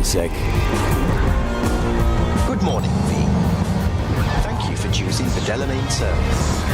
sec. Good morning, V. Thank you for choosing the Delamain service.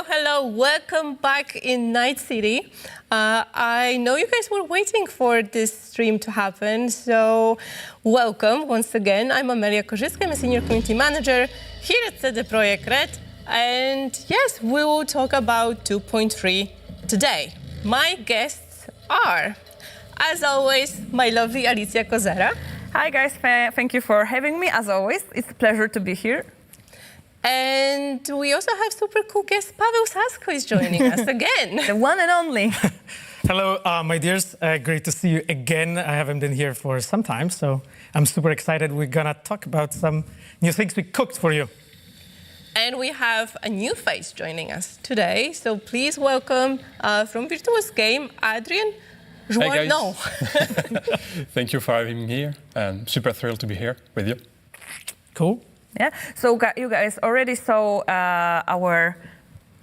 Hello, welcome back in Night City. I know you guys were waiting for this stream to happen, so welcome once again. I'm Amelia Korzycka, I'm a Senior Community Manager here at CD Projekt Red, and yes, we will talk about 2.3 today. My guests are, as always, my lovely Alicja Kozera. Hi guys, thank you for having me, as always. It's a pleasure to be here. And we also have super cool guest Paweł Sasko is joining us again. The one and only. Hello, my dears. Great to see you again. I haven't been here for some time, so I'm super excited. We're gonna talk about some new things we cooked for you. And we have a new face joining us today. So please welcome from Virtuos game, Adrien Jouannet. No. Thank you for having me here. I'm super thrilled to be here with you. Cool. Yeah. So you guys already saw our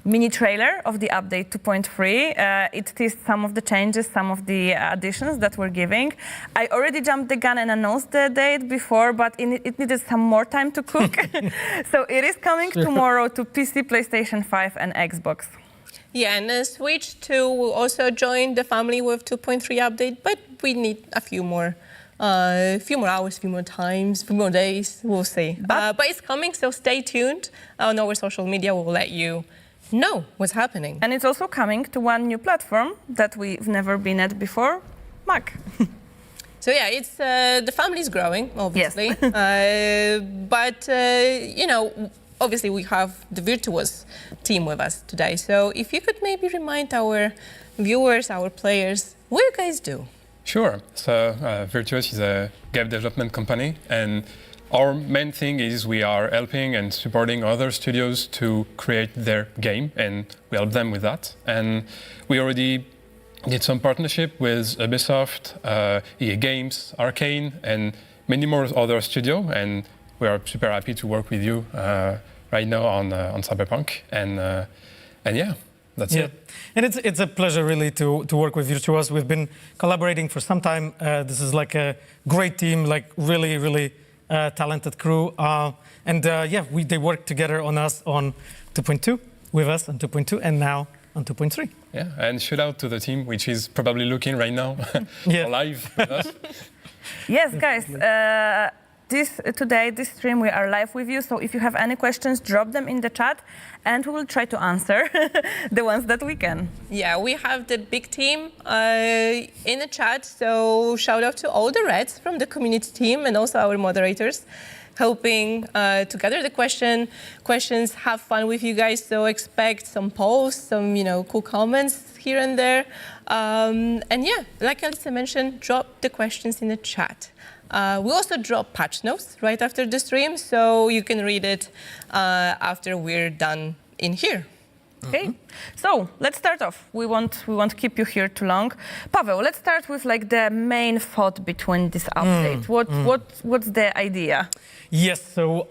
mini trailer of the update 2.3. It teased some of the changes, some of the additions that we're giving. I already jumped the gun and announced the date before, but it needed some more time to cook. So it is coming tomorrow to PC, PlayStation 5 and Xbox. Yeah, and Switch 2 will also join the family with 2.3 update, but we need a few more hours, few more times, few more days, we'll see. But it's coming, so stay tuned. On our social media, we'll let you know what's happening. And it's also coming to one new platform that we've never been at before, Mac. So yeah, it's the family's growing, obviously. Yes. But, you know, obviously we have the Virtuos team with us today. So if you could maybe remind our viewers, our players, what you guys do? Sure. So Virtuos is a game development company, and our main thing is we are helping and supporting other studios to create their game, and we help them with that. And we already did some partnership with Ubisoft, EA Games, Arcane, and many more other studios, and we are super happy to work with you right now on Cyberpunk. And yeah. That's it. And it's a pleasure really to work with Virtuos. We've been collaborating for some time. This is like a great team, like really talented crew. They work together on us on 2.2, with us on 2.2, and now on 2.3. Yeah, and shout out to the team, which is probably looking right now live with us. Yes, guys. This stream, we are live with you. So if you have any questions, drop them in the chat, and we will try to answer the ones that we can. Yeah, we have the big team in the chat. So shout out to all the Reds from the community team and also our moderators, helping to gather the questions, have fun with you guys. So expect some posts, some cool comments here and there. And yeah, like Alicia mentioned, drop the questions in the chat. We also drop patch notes right after the stream, so you can read it after we're done in here. Okay, so let's start off. We won't keep you here too long. Paweł, let's start with like the main thought between this update. What's the idea? Yes, so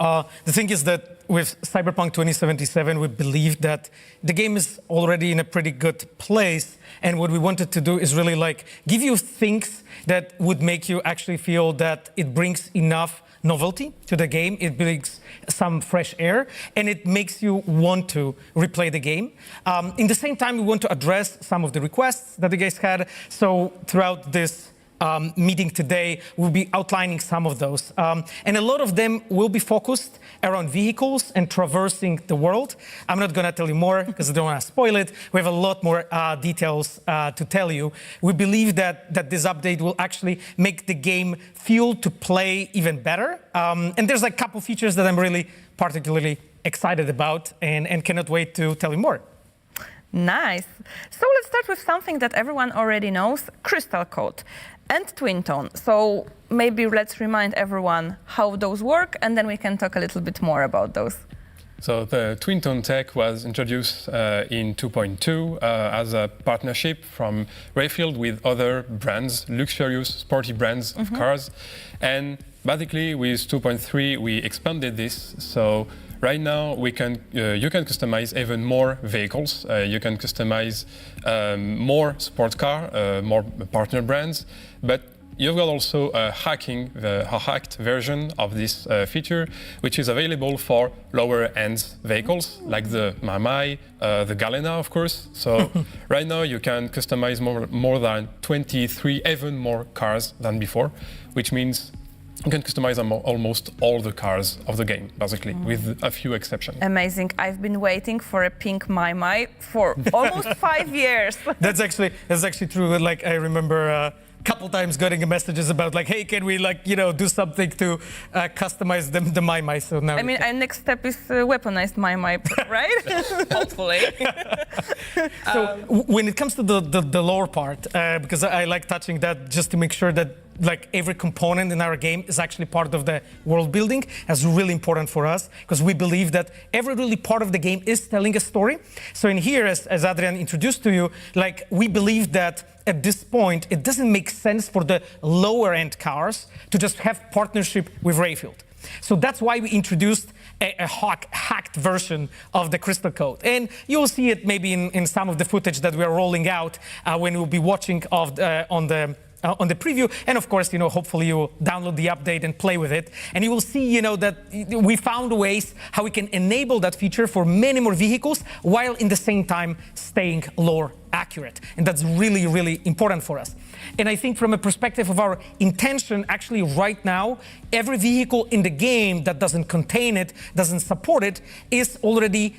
the thing is that with Cyberpunk 2077, we believe that the game is already in a pretty good place, and what we wanted to do is really like give you things that would make you actually feel that it brings enough novelty to the game, it brings some fresh air, and it makes you want to replay the game. In the same time, we want to address some of the requests that the guys had, so throughout this meeting today, we'll be outlining some of those. And a lot of them will be focused around vehicles and traversing the world. I'm not gonna tell you more because I don't wanna spoil it. We have a lot more details to tell you. We believe that this update will actually make the game feel to play even better. And there's like a couple features that I'm really particularly excited about and cannot wait to tell you more. Nice. So let's start with something that everyone already knows, Crystal Code and Twin Tone. So maybe let's remind everyone how those work, and then we can talk a little bit more about those. So the Twin Tone tech was introduced in 2.2 as a partnership from Rayfield with other brands, luxurious, sporty brands of cars. And basically with 2.3, we expanded this. So right now you can customize even more vehicles. You can customize more sports car, more partner brands. But you've got also a hacked version of this feature, which is available for lower-end vehicles, like the Mai, the Galena, of course. So right now you can customize more than 23, even more cars than before, which means you can customize almost all the cars of the game, basically, with a few exceptions. Amazing. I've been waiting for a pink Mai for almost 5 years. That's actually true. Like, I remember couple times getting messages about like, hey, can we do something to customize the Mai? So now I mean, our next step is weaponized Mai, right? Hopefully. So when it comes to the lore part, because I like touching that just to make sure that like every component in our game is actually part of the world building. That's really important for us because we believe that every really part of the game is telling a story. So in here, as Adrien introduced to you, like we believe that at this point, it doesn't make sense for the lower end cars to just have partnership with Rayfield. So that's why we introduced a hacked version of the Crystal Code. And you'll see it maybe in some of the footage that we are rolling out when we'll be watching on the preview. And of course, hopefully you will download the update and play with it. And you will see, that we found ways how we can enable that feature for many more vehicles while in the same time staying lore accurate. And that's really, really important for us. And I think from a perspective of our intention, actually right now, every vehicle in the game that doesn't contain it, doesn't support it, is already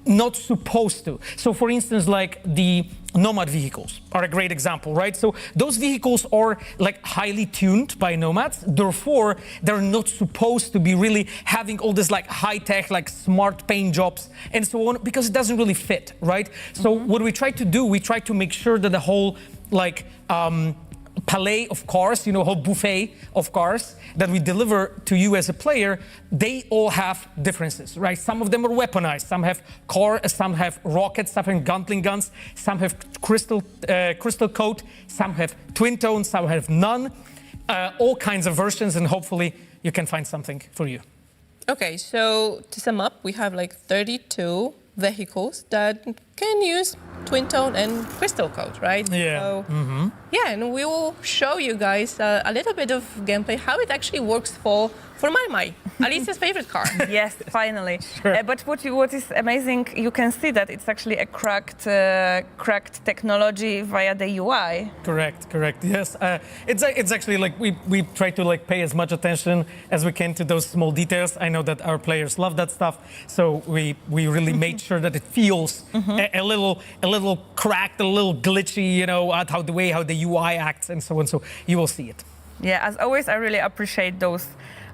not supposed to. So for instance, like the Nomad vehicles are a great example, right? So those vehicles are like highly tuned by Nomads, therefore they're not supposed to be really having all this like high-tech, like smart paint jobs and so on, because it doesn't really fit, right? So what we try to do, we try to make sure that the whole like palette of cars, whole buffet of cars that we deliver to you as a player, they all have differences, right? Some of them are weaponized, some have some have rockets, some have Gatling guns, some have crystal coat, some have twin tone, some have none, all kinds of versions, and hopefully you can find something for you. Okay, so to sum up, we have like 32 vehicles that can use twin tone and crystal code, right? Yeah. So, yeah, and we will show you guys a little bit of gameplay, how it actually works for Mai, Alicia's favorite car. Yes, finally. Sure. But what is amazing, you can see that it's actually a cracked technology via the UI. Correct. Yes, it's actually like we try to like pay as much attention as we can to those small details. I know that our players love that stuff, so we really made sure that it feels a little cracked, a little glitchy, at how the UI acts and so on. So you will see it. Yeah, as always, I really appreciate those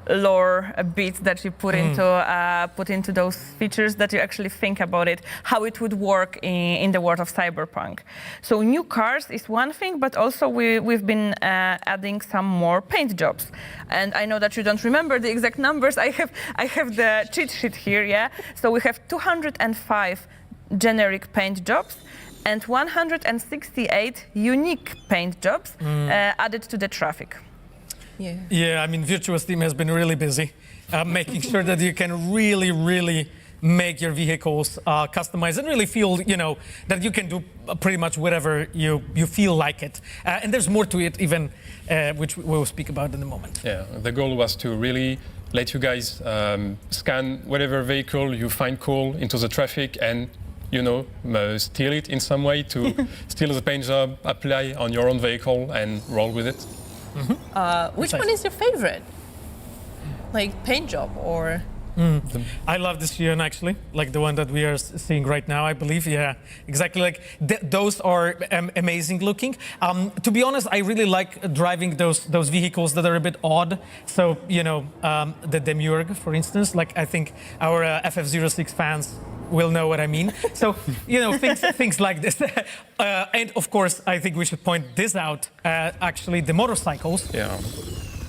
lore bits that you put into those features, that you actually think about it, how it would work in the world of Cyberpunk. So new cars is one thing, but also we've been adding some more paint jobs. And I know that you don't remember the exact numbers. I have the cheat sheet here, yeah? So we have 205 generic paint jobs and 168 unique paint jobs added to the traffic. Yeah, I mean, Virtuos team has been really busy making sure that you can really make your vehicles customized and really feel, that you can do pretty much whatever you feel like it. And there's more to it even, which we'll speak about in a moment. Yeah, the goal was to really let you guys scan whatever vehicle you find cool into the traffic and steal it in some way to steal the paint job, apply on your own vehicle and roll with it. Which one is your favorite? Like paint job or? I love this Yeon actually, like the one that we are seeing right now, I believe. Yeah, exactly. Like those are amazing looking. To be honest, I really like driving those vehicles that are a bit odd. So the Demiurge, for instance. Like I think our FF06 fans will know what I mean. So, things like this. And of course, I think we should point this out. Actually, the motorcycles.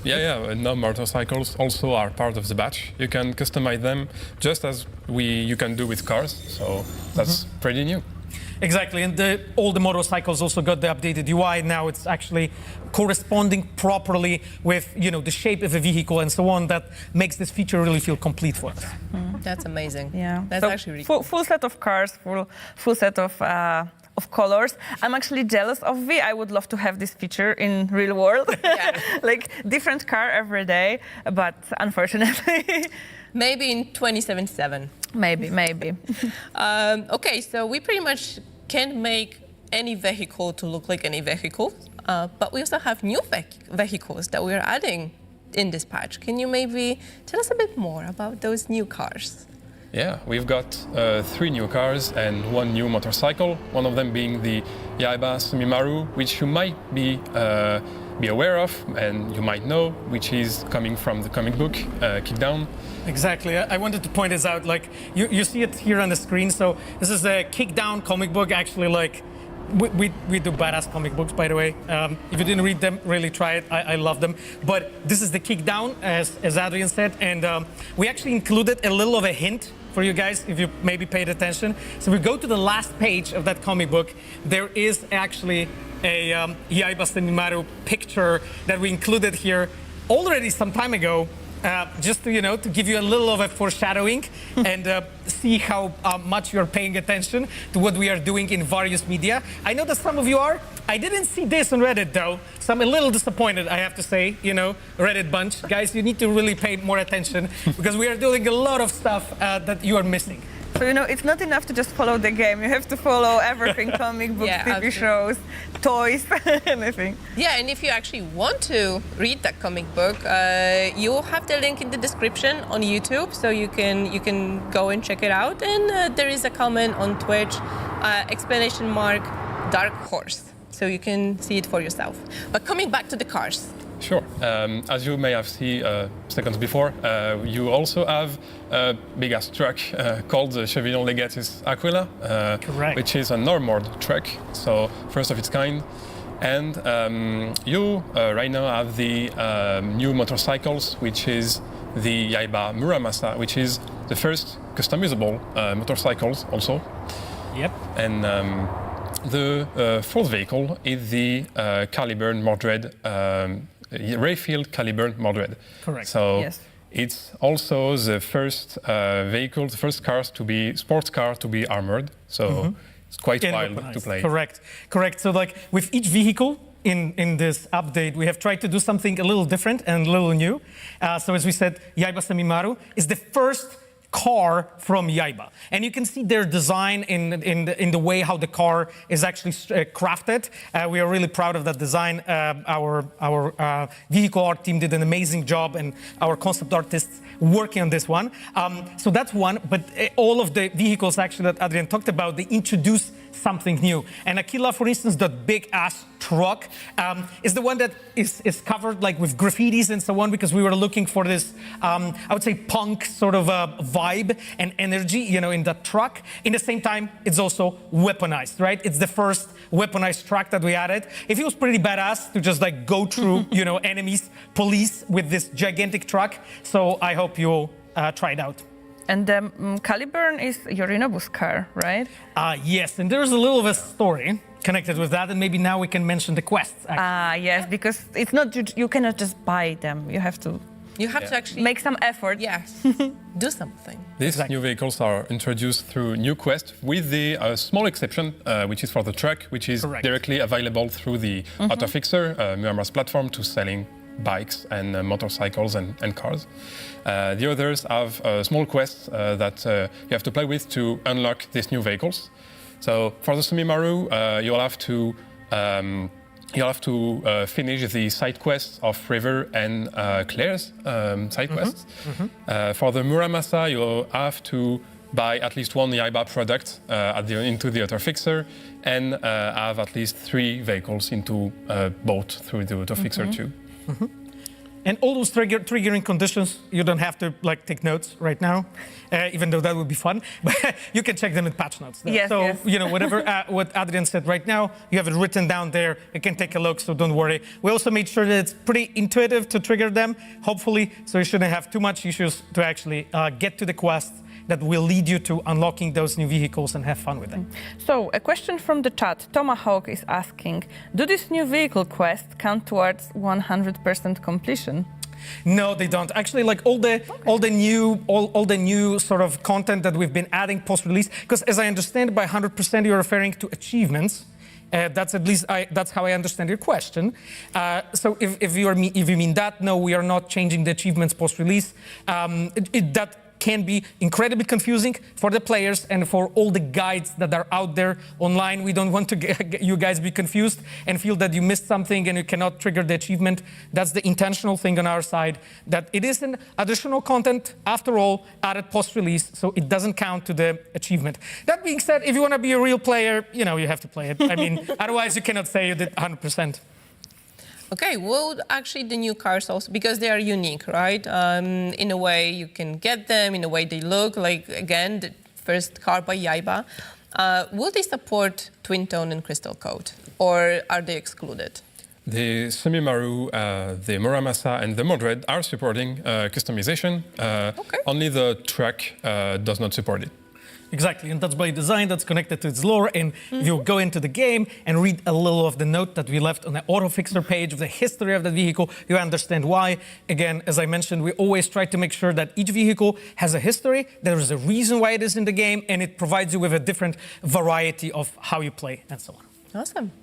Yeah, and now motorcycles also are part of the batch. You can customize them just as you can do with cars. So that's pretty new. Exactly, and all the motorcycles also got the updated UI. Now it's actually corresponding properly with, the shape of the vehicle and so on. That makes this feature really feel complete for us. That's amazing. Yeah, That's so actually really full set of cars, full set of colors. I'm actually jealous of V. I would love to have this feature in real world. Yeah. Like different car every day, but unfortunately. Maybe in 2077. Maybe. Okay, so we pretty much can make any vehicle to look like any vehicle, but we also have new vehicles that we're adding in this patch. Can you maybe tell us a bit more about those new cars? Yeah, we've got 3 new cars and 1 new motorcycle, one of them being the Yaiba Sumimaru, which you might be aware of and you might know, which is coming from the comic book Kickdown. Exactly. I wanted to point this out. Like you see it here on the screen. So this is a Kickdown comic book. Actually, like we do badass comic books, by the way. If you didn't read them, really try it. I love them. But this is the Kickdown, as Adrien said, and we actually included a little of a hint for you guys, if you maybe paid attention. So we go to the last page of that comic book. There is actually a Yaiba Sumimaru picture that we included here already some time ago. Just to give you a little of a foreshadowing and see how much you're paying attention to what we are doing in various media. I know that some of you are. I didn't see this on Reddit though, so I'm a little disappointed, I have to say, Reddit bunch. Guys, you need to really pay more attention because we are doing a lot of stuff that you are missing. So, it's not enough to just follow the game. You have to follow everything, comic books, Yeah, TV shows, toys, anything. Yeah, and if you actually want to read that comic book, you'll have the link in the description on YouTube, so you can go and check it out. And there is a comment on Twitch, !Dark Horse, so you can see it for yourself. But coming back to the cars. Sure. As you may have seen seconds before, you also have a big-ass truck called the Chevillon Legatus Aquila, which is an armored truck, so first of its kind. And you right now have the new motorcycles, which is the Yaiba Muramasa, which is the first customizable motorcycles also. Yep. And the fourth vehicle is the Caliburn Mordred, Rayfield Caliburn Mordred. Correct. So Yes. it's also the first vehicle, the first sports car to be armored. So it's quite wild to play. Correct. So like with each vehicle in this update, we have tried to do something a little different and a little new. So as we said, Yaiba Sumimaru is the first car from Yaiba, and you can see their design in the way how the car is actually crafted. We are really proud of that design. Our vehicle art team did an amazing job, and our concept artists working on this one. So that's one, but all of the vehicles actually that Adrien talked about, they introduce something new. And Aquila, for instance, that big ass truck is the one that is covered like with graffitis and so on, because we were looking for this, I would say, punk sort of vibe and energy, in that truck. In the same time, it's also weaponized, right? It's the first weaponized truck that we added. It feels pretty badass to just like go through, enemies, police with this gigantic truck. So I hope you'll try it out. And the Caliburn is Yorinobu's car, right? Yes, and there's a little of a story connected with that, and maybe now we can mention the quests. Yes, because it's not you cannot just buy them. You have to actually make some effort. Yes, do something. These new vehicles are introduced through new quests, with the small exception, which is for the truck, which is directly available through the Autofixer, Muammar's platform, to selling bikes and motorcycles and cars. The others have small quests that you have to play with to unlock these new vehicles. So for the Sumimaru, you'll have to finish the side quests of River and Claire's side quests. For the Muramasa, you'll have to buy at least one Yaiba product into the Autofixer and have at least 3 vehicles into boat through the Autofixer too. And all those triggering conditions, you don't have to like take notes right now, even though that would be fun. But you can check them in patch notes. There. Yes, so yes. you know whatever what Adrien said right now, you have it written down there. You can take a look, so don't worry. We also made sure that it's pretty intuitive to trigger them, hopefully, so you shouldn't have too much issues to actually get to the quest that will lead you to unlocking those new vehicles and have fun with them. So, a question from the chat. Tomahawk is asking, do this new vehicle quest count towards 100% completion? No, they don't. Actually, like all the new sort of content that we've been adding post-release, because as I understand, by 100% you're referring to achievements. That's at least that's how I understand your question. So if you mean that, no, we are not changing the achievements post-release. That can be incredibly confusing for the players and for all the guides that are out there online. We don't want to get you guys be confused and feel that you missed something and you cannot trigger the achievement. That's the intentional thing on our side, that it is an additional content, after all, added post-release, so it doesn't count to the achievement. That being said, if you want to be a real player, you know, you have to play it. I mean, otherwise you cannot say you did 100%. Okay, well, actually, the new cars also, because they are unique, right? In a way, you can get them, in a way they look, like, again, the first car by Yaiba. Will they support Twin Tone and Crystal Code, or are they excluded? The Sumimaru, the Muramasa, and the Modred are supporting customization. Okay. Only the truck does not support it. Exactly, and that's by design, that's connected to its lore. And if you go into the game and read a little of the note that we left on the auto-fixer page of the history of the vehicle, you understand why. Again, as I mentioned, we always try to make sure that each vehicle has a history, there is a reason why it is in the game, and it provides you with a different variety of how you play and so on. Awesome.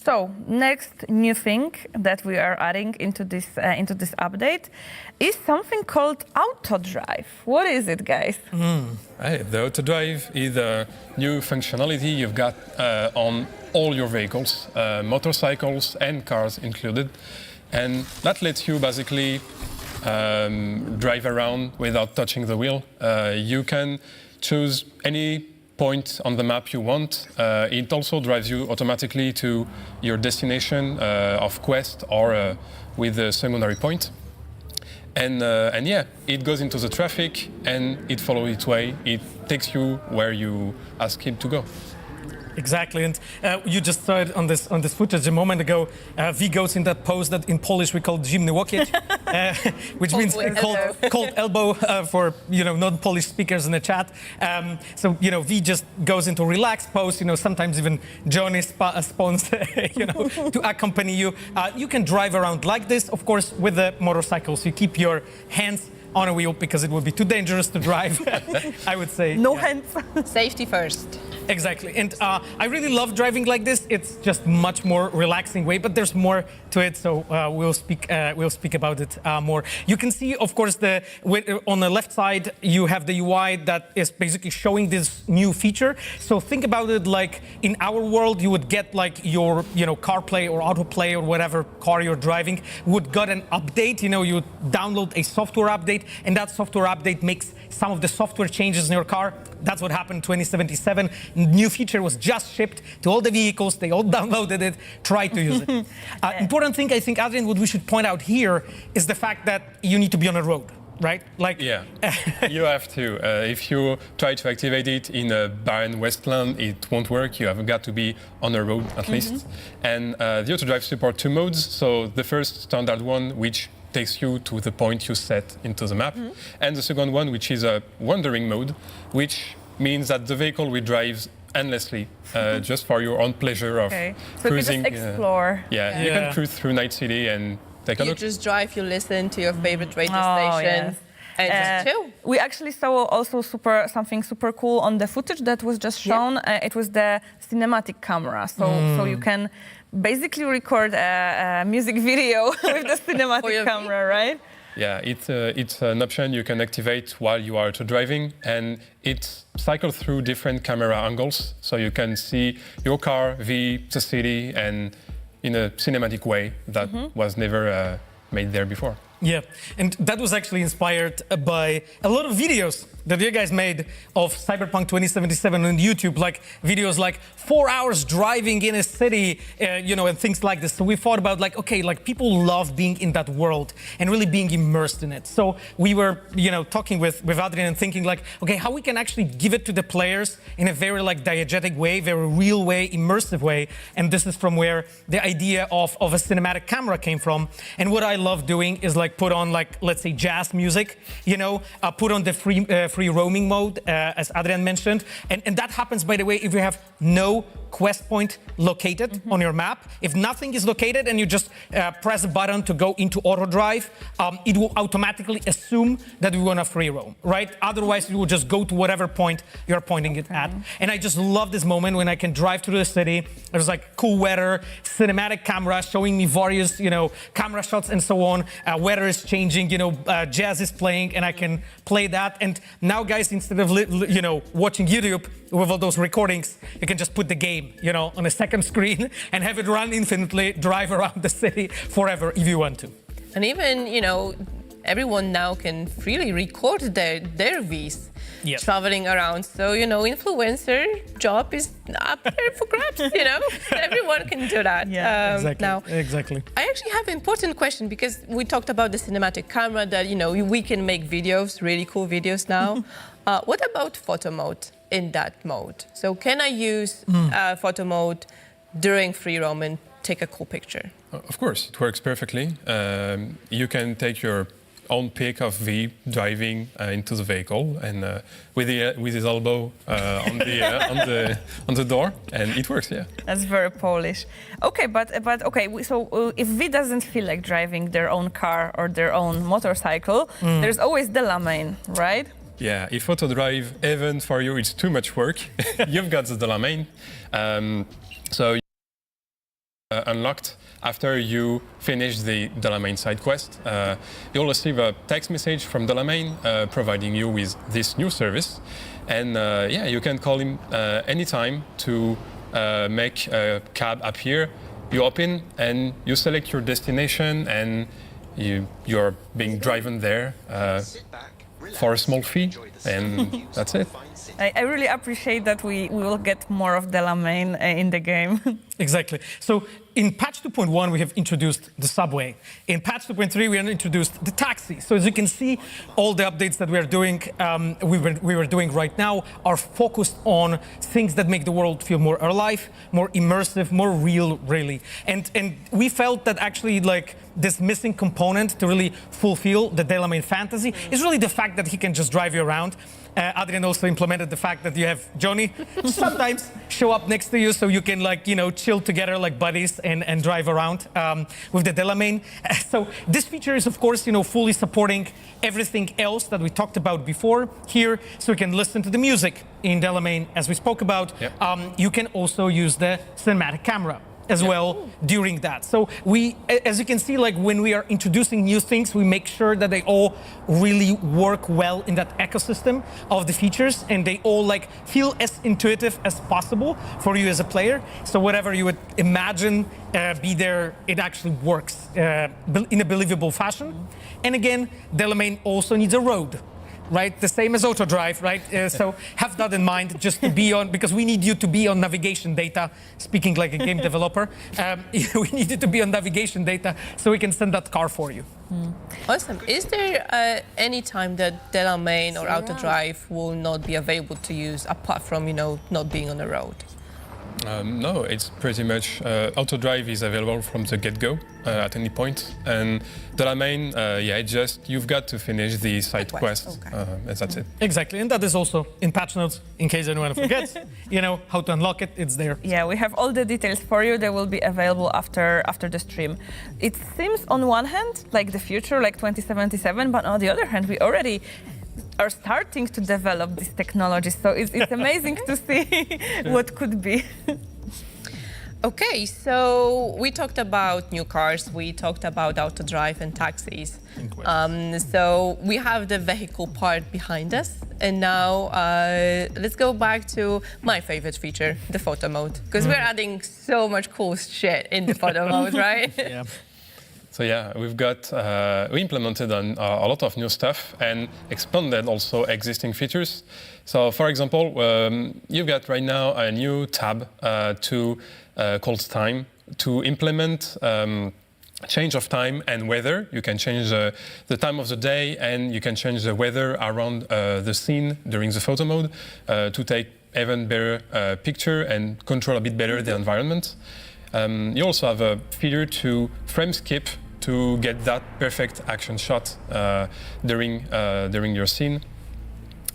So, next new thing that we are adding into this update is something called Auto Drive. What is it, guys? Hey, the Auto Drive is a new functionality you've got on all your vehicles, motorcycles and cars included. And that lets you basically drive around without touching the wheel. You can choose any point on the map you want. It also drives you automatically to your destination of quest or with a secondary point. And yeah, it goes into the traffic and it follows its way. It takes you where you ask it to go. Exactly, and you just saw it on this footage a moment ago. V goes in that pose that in Polish we call zimny łokieć, which means cold elbow for non-Polish speakers in the chat. So V just goes into relaxed pose. Sometimes even Johnny spawns to accompany you. You can drive around like this, of course, with the motorcycles. You keep your hands on a wheel because it would be too dangerous to drive. I would say no hands. Safety first. Exactly, and I really love driving like this. It's just much more relaxing way, but there's more to it, so we'll speak about it more. You can see, of course, on the left side you have the UI that is basically showing this new feature. So think about it like in our world, you would get like your CarPlay or AutoPlay or whatever car you're driving would get an update. You download a software update, and that software update makes some of the software changes in your car. That's what happened in 2077. New feature was just shipped to all the vehicles. They all downloaded it, tried to use it. Important thing, I think, Adrien, what we should point out here is the fact that you need to be on a road, right? Yeah, you have to. If you try to activate it in a barren wasteland, it won't work. You have got to be on a road at least. And the Auto Drive support 2 modes. So the first standard one, which takes you to the point you set into the map. And the second one, which is a wandering mode, which means that the vehicle will drive endlessly, just for your own pleasure of cruising. So you just explore. You can cruise through Night City and take a look. You just drive, you listen to your favorite radio station. Yes. And just chill. We actually saw also something super cool on the footage that was just shown. It was the cinematic camera. So you can basically record a music video with the cinematic camera, right? Yeah, it's an option you can activate while you are driving, and it cycles through different camera angles, so you can see your car, the city, and in a cinematic way that was never made there before. Yeah, and that was actually inspired by a lot of videos that you guys made of Cyberpunk 2077 on YouTube, like videos like 4 hours driving in a city, and things like this. So we thought about like, okay, like people love being in that world and really being immersed in it. So we were, talking with Adrien and thinking like, okay, how we can actually give it to the players in a very like diegetic way, very real way, immersive way. And this is from where the idea of a cinematic camera came from. And what I love doing is like put on like, let's say jazz music, put on the free roaming mode, as Adrien mentioned. And that happens, by the way, if you have no quest point located on your map. If nothing is located and you just press a button to go into auto drive, it will automatically assume that we want to free roam, right? Otherwise, it will just go to whatever point you're pointing it at. And I just love this moment when I can drive through the city. There's like cool weather, cinematic camera showing me various, camera shots and so on. Weather is changing, jazz is playing, and I can play that. And now, guys, instead of watching YouTube with all those recordings, you can just put the game, on a second screen and have it run infinitely, drive around the city forever if you want to. And even, everyone now can freely record their Vs traveling around. So, influencer job is up there for grabs, Everyone can do that Exactly. now. Exactly. I actually have an important question because we talked about the cinematic camera that, we can make videos, really cool videos now. What about photo mode in that mode? So can I use photo mode during free roam and take a cool picture? Of course, it works perfectly. You can take your own pic of V driving into the vehicle and with his elbow on the door, and it works. Yeah. That's very Polish. Okay, but okay. So if V doesn't feel like driving their own car or their own motorcycle, there's always the Domain, right? Yeah, if auto drive even for you it's too much work, you've got the Domain. So unlocked after you finish the Domain side quest. You'll receive a text message from Domain providing you with this new service. And you can call him anytime to make a cab appear. You open and you select your destination and you're being driven there for a small fee, and that's it. I really appreciate that we will get more of Domain in the game. Exactly. So in patch 2.1, we have introduced the subway. In patch 2.3, we have introduced the taxi. So as you can see, all the updates that we are doing, we were doing right now are focused on things that make the world feel more alive, more immersive, more real, really. And we felt that actually like this missing component to really fulfill the Domain fantasy is really the fact that he can just drive you around. Adrien also implemented the fact that you have Johnny sometimes show up next to you so you can like, chill together like buddies and drive around with the Domain. So this feature is of course, fully supporting everything else that we talked about before here. So you can listen to the music in Domain as we spoke about. Yep. You can also use the cinematic camera as well during that. So we, as you can see, like when we are introducing new things, we make sure that they all really work well in that ecosystem of the features and they all like feel as intuitive as possible for you as a player. So whatever you would imagine be there, it actually works in a believable fashion. And again, Domain also needs a road. Right, the same as auto drive, right? So have that in mind, just to be on, because we need you to be on navigation data. Speaking like a game developer, we need you to be on navigation data so we can send that car for you. Awesome. Is there any time that Domain or auto drive will not be available to use apart from, not being on the road? No, it's pretty much auto drive is available from the get-go at any point, and Domain, it's just you've got to finish the side quest, and that's it. Exactly, and that is also in patch notes in case anyone forgets. How to unlock it. It's there. Yeah, we have all the details for you. They will be available after the stream. It seems on one hand like the future, like 2077, but on the other hand, we already are starting to develop this technology. So it's amazing to see what could be. Okay, so we talked about new cars, we talked about auto drive and taxis. So we have the vehicle part behind us. And now let's go back to my favorite feature, the photo mode. Because we're adding so much cool shit in the photo mode, right? Yeah. So yeah, we implemented a lot of new stuff and expanded also existing features. So for example, you've got right now a new tab called time to implement change of time and weather. You can change the time of the day, and you can change the weather around the scene during the photo mode to take even better picture and control a bit better the environment. You also have a feature to frame skip to get that perfect action shot during your scene.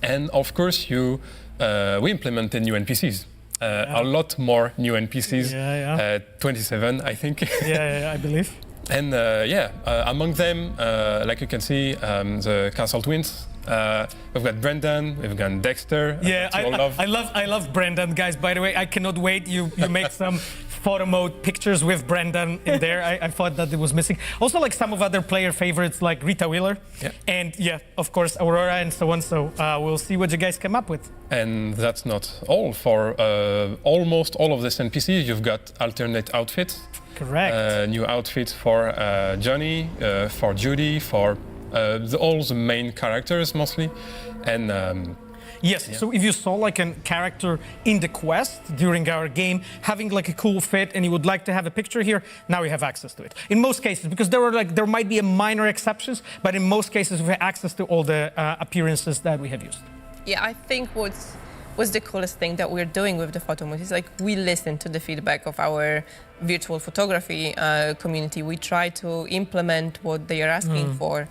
And of course, we implemented new NPCs. A lot more new NPCs, 27, I think. Yeah, I believe. And among them, like you can see, the Castle Twins. We've got Brendan, we've got Dexter. Yeah, I love Brendan, guys. By the way, I cannot wait. You made some photo mode pictures with Brendan in there. I thought that it was missing. Also, like some of other player favorites, like Rita Wheeler, and of course Aurora and so on. So we'll see what you guys come up with. And that's not all. For almost all of these NPCs, you've got alternate outfits. Correct. New outfits for Johnny, for Judy, for all the main characters mostly, and yes. So if you saw like a character in the quest during our game having like a cool fit, and you would like to have a picture here, now you have access to it. In most cases, because there might be a minor exceptions, but in most cases we have access to all the appearances that we have used. Yeah, I think what's the coolest thing that we're doing with the photo mode is like we listen to the feedback of our virtual photography community. We try to implement what they are asking for.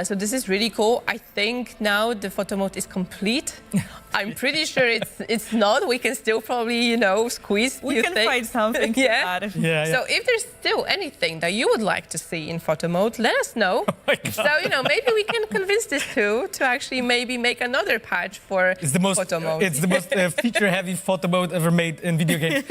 So this is really cool. I think now the photo mode is complete. I'm pretty sure it's not. We can still probably, squeeze. We can find something to add. Yeah. So if there's still anything that you would like to see in photo mode, let us know. So, maybe we can convince this to actually maybe make another patch for photo mode. It's the most feature-heavy photo mode ever made in video games.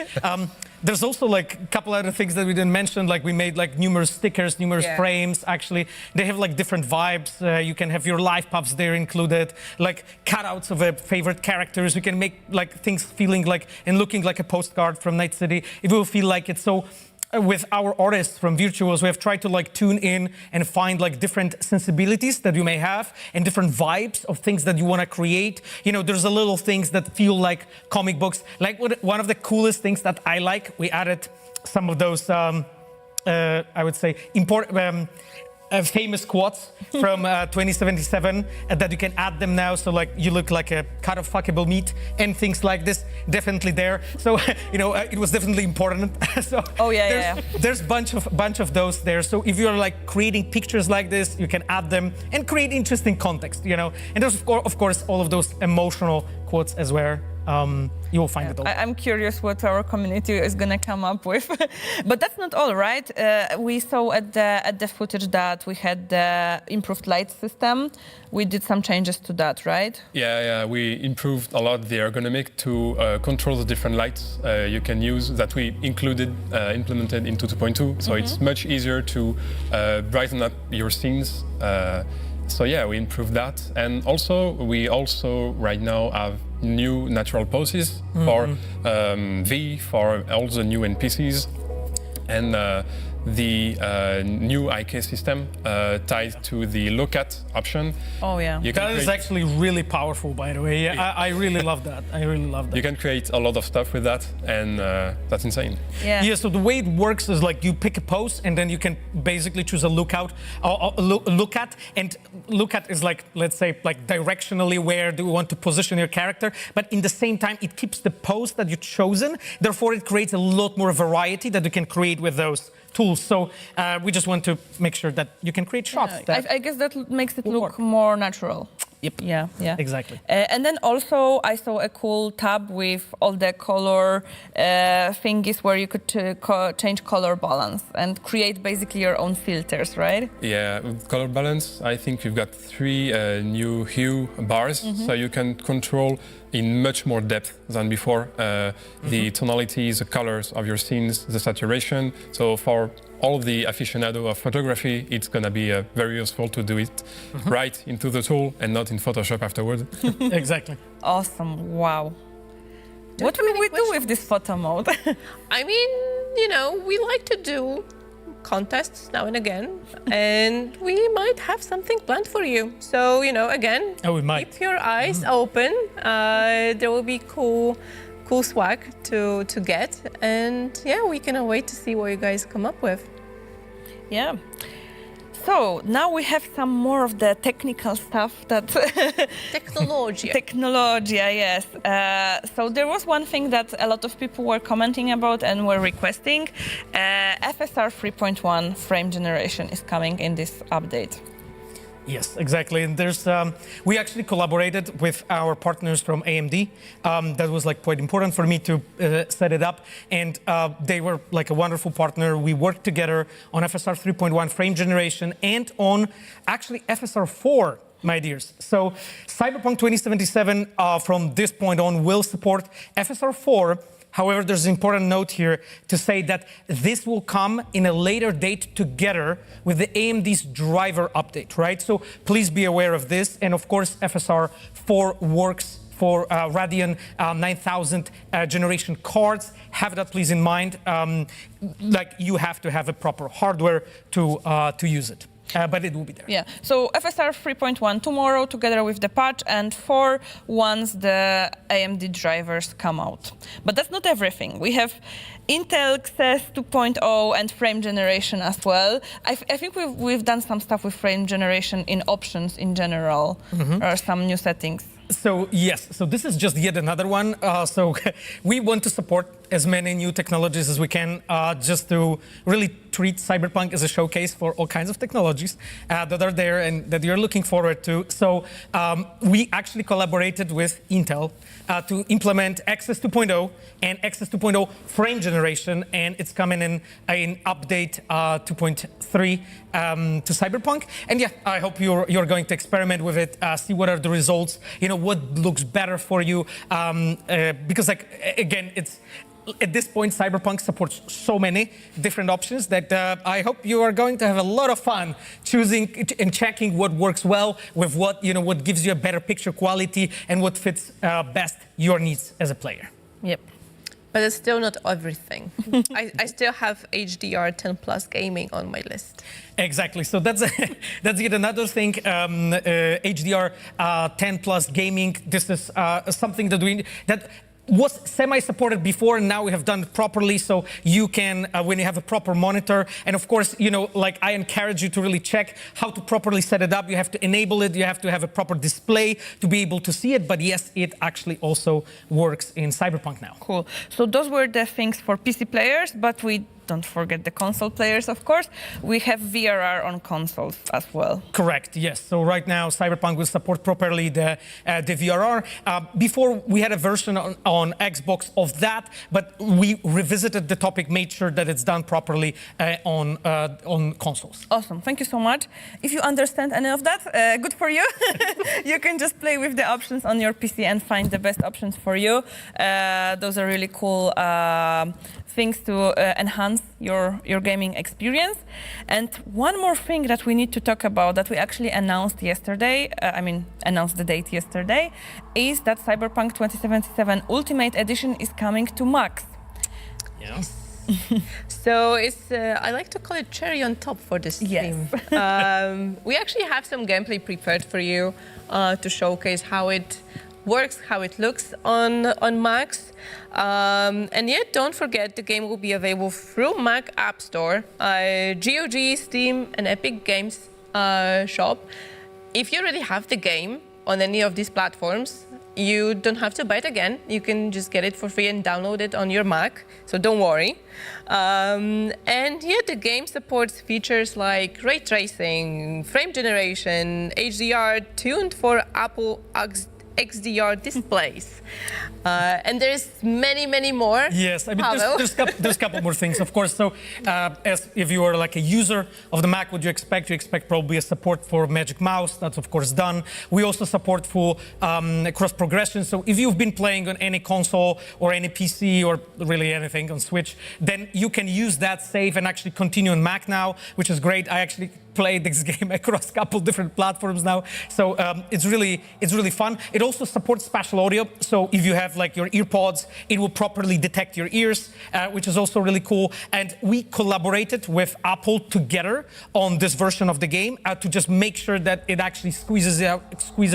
There's also like a couple other things that we didn't mention, like we made like numerous stickers, numerous frames. Actually, they have like different vibes. You can have your life puffs there included, like cutouts of favorite characters. We can make like things feeling like and looking like a postcard from Night City. It will feel like it. So with our artists from Virtuos, we have tried to like tune in and find like different sensibilities that you may have and different vibes of things that you want to create. There's a little things that feel like comic books. Like one of the coolest things that I like, we added some of those, I would say, famous quotes from 2077 that you can add them now, so like you look like a cut of fuckable meat and things like this, definitely there. So it was definitely important. So there's bunch of those there. So if you're like creating pictures like this, you can add them and create interesting context. And there's of course all of those emotional quotes as well. You will find it all. I'm curious what our community is going to come up with. But that's not all, right? We saw at the footage that we had the improved light system. We did some changes to that, right? Yeah, we improved a lot the ergonomic to control the different lights you can use that we implemented into 2.2. So it's much easier to brighten up your scenes. So yeah, we improved that. And we also right now have new natural poses for V, for all the new NPCs, and the new IK system tied to the look at option. Oh yeah, that is actually really powerful, by the way. Yeah, I really love that. You can create a lot of stuff with that, and that's insane. Yeah. So the way it works is like you pick a pose, and then you can basically choose a look at, and look at is like, let's say, like directionally where do you want to position your character, but in the same time it keeps the pose that you've chosen. Therefore, it creates a lot more variety that you can create with those tools. So we just want to make sure that you can create shots. I guess that makes it look more natural. Yep. Yeah. Exactly. And then also I saw a cool tab with all the color thingies where you could change color balance and create basically your own filters, right? Yeah, with color balance, I think we've got 3 new hue bars, so you can control in much more depth than before the tonalities, the colors of your scenes, the saturation. So for all of the aficionado of photography, it's going to be very useful to do it right into the tool and not in Photoshop afterward. Exactly. Awesome. Wow. What will we do with this photo mode? I mean, we like to do contests now and again, and we might have something planned for you. So, again, we might. keep your eyes open. There will be cool swag to get, and we cannot wait to see what you guys come up with. Yeah. So now we have some more of the technical stuff that Technology. Technologia, yes. So there was one thing that a lot of people were commenting about and were requesting. FSR 3.1 frame generation is coming in this update. Yes, exactly. And there's we actually collaborated with our partners from AMD. That was quite important for me to set it up, and they were a wonderful partner. We worked together on FSR 3.1 frame generation and on actually FSR 4. My dears. So Cyberpunk 2077 from this point on will support FSR 4. However, there's an important note here to say that this will come in a later date together with the AMD's driver update, right? So please be aware of this. And of course, FSR 4 works for Radeon 9000 generation cards. Have that please in mind. You have to have a proper hardware to use it. But it will be there. Yeah, so FSR 3.1 tomorrow together with the patch, and 4 once the AMD drivers come out. But that's not everything. We have Intel XS 2.0 and frame generation as well. I think we've done some stuff with frame generation in options in general, or some new settings. So yes, so this is just yet another one. So we want to support as many new technologies as we can, just to really treat Cyberpunk as a showcase for all kinds of technologies that are there and that you're looking forward to. So we actually collaborated with Intel to implement XS 2.0 and XS 2.0 frame generation, and it's coming in update 2.3 to Cyberpunk. And yeah, I hope you're going to experiment with it, see what are the results, what looks better for you, because again, it's at this point, Cyberpunk supports so many different options that I hope you are going to have a lot of fun choosing and checking what works well with what gives you a better picture quality and what fits best your needs as a player. Yep. But it's still not everything. I still have HDR 10 plus gaming on my list. Exactly. So that's yet another thing. HDR 10 plus gaming. This is something that was semi-supported before, and now we have done it properly, so you can, when you have a proper monitor, and of course, I encourage you to really check how to properly set it up. You have to enable it, you have to have a proper display to be able to see it, but yes, it actually also works in Cyberpunk now. Cool. So those were the things for PC players, but we don't forget the console players, of course. We have VRR on consoles as well. Correct, yes. So right now, Cyberpunk will support properly the VRR. Before, we had a version on Xbox of that, but we revisited the topic, made sure that it's done properly on consoles. Awesome, thank you so much. If you understand any of that, good for you. You can just play with the options on your PC and find the best options for you. Those are really cool things to enhance your gaming experience. And one more thing that we need to talk about that we actually announced yesterday, announced the date yesterday, is that Cyberpunk 2077 Ultimate Edition is coming to Max. Yes. So it's, I like to call it cherry on top for this stream. We actually have some gameplay prepared for you to showcase how it works, how it looks on Macs. And yet, don't forget, the game will be available through Mac App Store, GOG, Steam, and Epic Games shop. If you already have the game on any of these platforms, you don't have to buy it again. You can just get it for free and download it on your Mac, so don't worry. And yeah, the game supports features like ray tracing, frame generation, HDR tuned for Apple XDR displays. And there's many more. Yes, I mean, there's a couple more things, of course. So as if you are like a user of the Mac, what you expect? You expect probably a support for Magic Mouse. That's, of course, done. We also support full cross-progression. So if you've been playing on any console or any PC or really anything on Switch, then you can use that save and actually continue on Mac now, which is great. I actually play this game across a couple different platforms now. So it's really fun. It also supports spatial audio. So if you have like your earpods, it will properly detect your ears, which is also really cool. And we collaborated with Apple together on this version of the game to just make sure that it actually squeezes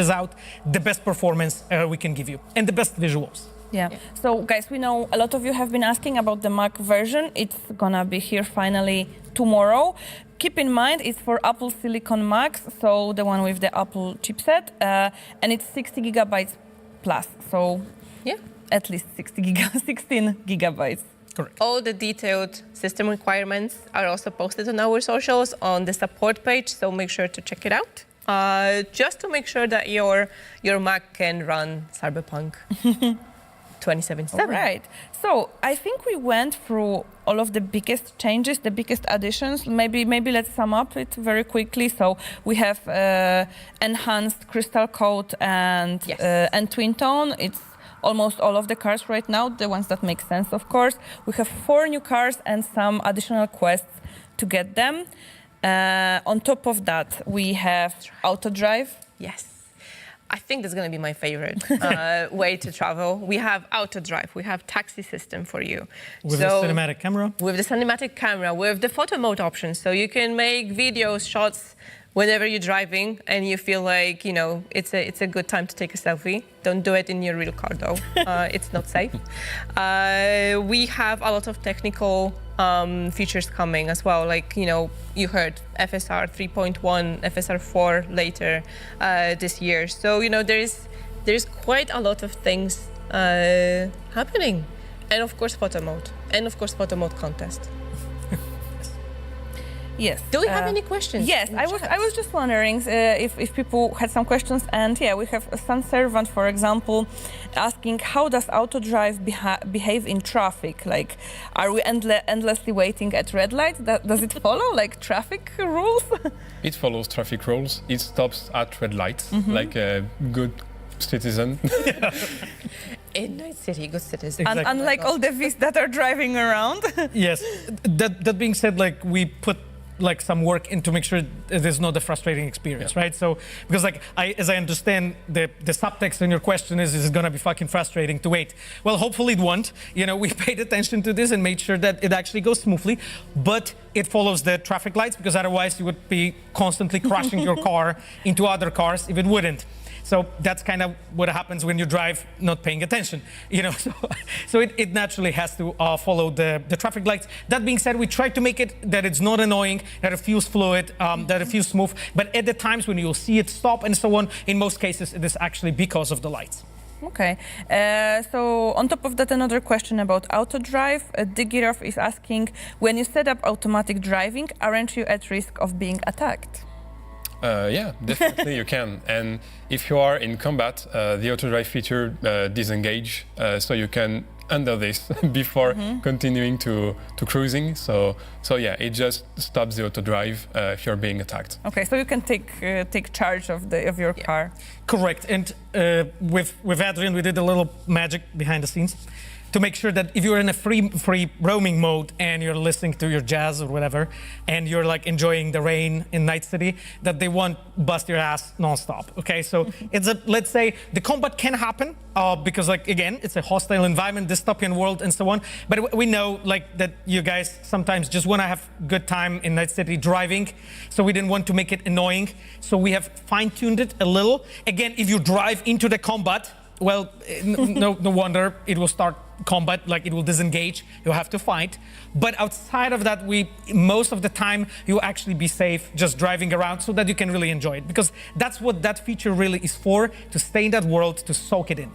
out the best performance we can give you and the best visuals. Yeah. So, guys, we know a lot of you have been asking about the Mac version. It's gonna be here finally tomorrow. Keep in mind, it's for Apple Silicon Macs, so the one with the Apple chipset, and it's 60 gigabytes plus. So, Yeah. at least 16 gigabytes. Correct. All the detailed system requirements are also posted on our socials on the support page, so make sure to check it out. Just to make sure that your Mac can run Cyberpunk 2077. All right. So I think we went through all of the biggest changes, the biggest additions. Maybe let's sum up it very quickly. So we have enhanced Crystal Code and Yes. and Twin Tone. It's almost all of the cars right now, the ones that make sense, of course. We have 4 new cars and some additional quests to get them. On top of that, we have Auto Drive. Yes. I think that's going to be my favorite way to travel. We have Auto Drive. We have taxi system for you. With the cinematic camera. With the cinematic camera, with the photo mode option. So you can make videos, shots, whenever you're driving and you feel like, you know, it's a good time to take a selfie. Don't do it in your real car, though. It's not safe. We have a lot of technical features coming as well. Like, you know, you heard FSR 3.1, FSR 4 later this year. So, you know, there's quite a lot of things happening. And of course, photo mode. And of course, photo mode contest. Yes. Do we have any questions? Yes, I was just wondering if people had some questions. And yeah, we have Sun Servant, for example, asking how does Auto Drive behave in traffic? Like, are we endlessly waiting at red light? Does it follow like traffic rules? It follows traffic rules. It stops at red lights, like a good citizen. In Night City, good citizen. Exactly. Unlike all the Vs that are driving around. Yes. That being said, like we put like some work in to make sure there's not a frustrating experience, right? So because like as I understand the subtext in your question is it gonna be fucking frustrating to wait? Well, hopefully it won't. You know, we paid attention to this and made sure that it actually goes smoothly, but it follows the traffic lights because otherwise you would be constantly crashing your car into other cars if it wouldn't. So that's kind of what happens when you drive not paying attention, you know. So it naturally has to follow the traffic lights. That being said, we try to make it that it's not annoying, that it feels fluid, that it feels smooth. But at the times when you'll see it stop and so on, in most cases, it is actually because of the lights. Okay. So on top of that, another question about Auto Drive. Digirov is asking, when you set up automatic driving, aren't you at risk of being attacked? Yeah, definitely you can. And if you are in combat, the auto drive feature disengage, so you can undo this before continuing to cruising. So yeah, it just stops the auto drive if you're being attacked. Okay, so you can take charge of your car. Correct. And with Adrien, we did a little magic behind the scenes to make sure that if you're in a free roaming mode and you're listening to your jazz or whatever, and you're like enjoying the rain in Night City, that they won't bust your ass nonstop. Okay, so let's say the combat can happen because like again, it's a hostile environment, dystopian world, and so on. But we know like that you guys sometimes just want to have good time in Night City driving, so we didn't want to make it annoying. So we have fine-tuned it a little. Again, if you drive into the combat, well, no wonder it will start combat, like it will disengage, you'll have to fight. But outside of that, most of the time, you'll actually be safe just driving around so that you can really enjoy it. Because that's what that feature really is for, to stay in that world, to soak it in.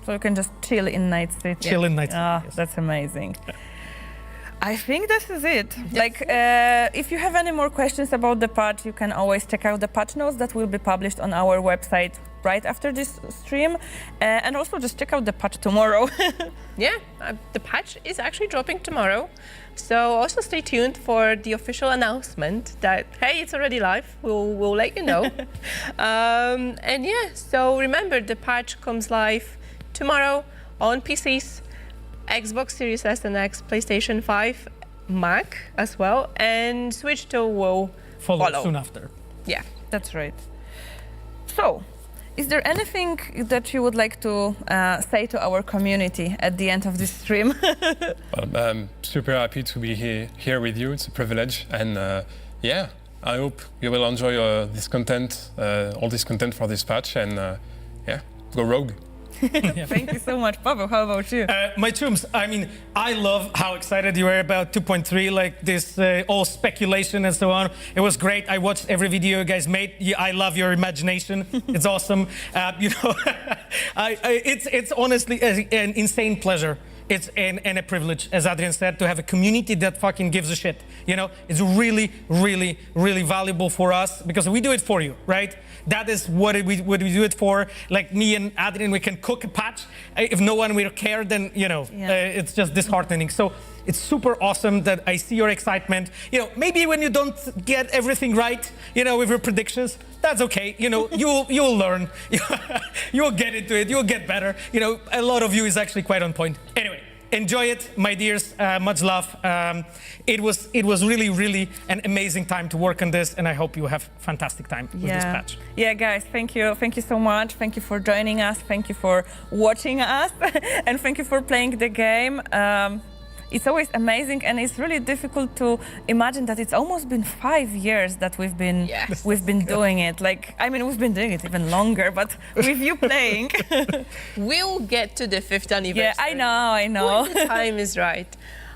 So you can just chill in Night City. Chill in Night City, yes. That's amazing. I think this is it. Like, if you have any more questions about the patch, you can always check out the patch notes that will be published on our website right after this stream. And also just check out the patch tomorrow. Yeah, the patch is actually dropping tomorrow. So also stay tuned for the official announcement that, hey, it's already live. We'll let you know. And yeah, so remember, the patch comes live tomorrow on PCs, Xbox Series S and X, PlayStation 5, Mac as well, and Switch 2 will follow soon after. Yeah. That's right. So, is there anything that you would like to say to our community at the end of this stream? Well, I'm super happy to be here with you. It's a privilege, and yeah, I hope you will enjoy this content, all this content for this patch, and yeah, go rogue. Thank you so much, Paweł. How about you? My chooms, I mean, I love how excited you were about 2.3, like this all speculation and so on. It was great. I watched every video you guys made. I love your imagination. It's awesome. You know, it's honestly an insane pleasure. It's and a privilege, as Adrien said, to have a community that fucking gives a shit. You know, it's really, really, really valuable for us because we do it for you, right? That is what we do it for. Like me and Adrien, we can cook a patch. If no one will care, then, you know, it's just disheartening. So it's super awesome that I see your excitement. You know, maybe when you don't get everything right, you know, with your predictions, that's okay. You know, you'll learn. You'll get into it. You'll get better. You know, a lot of you is actually quite on point. Anyway, enjoy it, my dears. Much love. It was really, really an amazing time to work on this, and I hope you have fantastic time with this patch. Yeah, guys, thank you so much. Thank you for joining us. Thank you for watching us, and thank you for playing the game. It's always amazing, and it's really difficult to imagine that it's almost been 5 years that we've been doing it. Like, I mean, we've been doing it even longer, but with you playing, We'll get to the 5th anniversary. yeah, I know. When the time is right.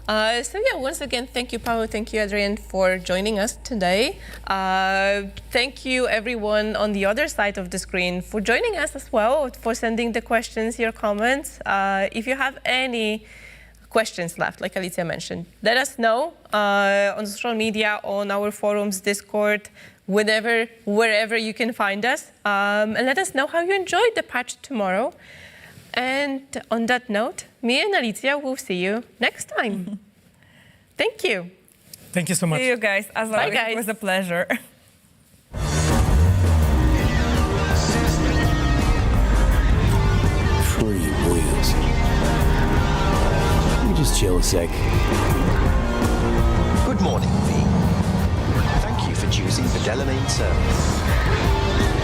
So yeah, once again, thank you, Paweł, thank you, Adrien, for joining us today. Thank you, everyone on the other side of the screen, for joining us as well, for sending the questions, your comments. If you have any questions left, like Alicja mentioned, let us know on social media, on our forums, Discord, wherever you can find us, and let us know how you enjoyed the patch tomorrow. And on that note, me and Alicja will see you next time. Thank you. Thank you so much. See you guys. As always, guys. it was a pleasure. Free wheels. Let me just chill a sec. Good morning, V. Thank you for choosing the Delamain service.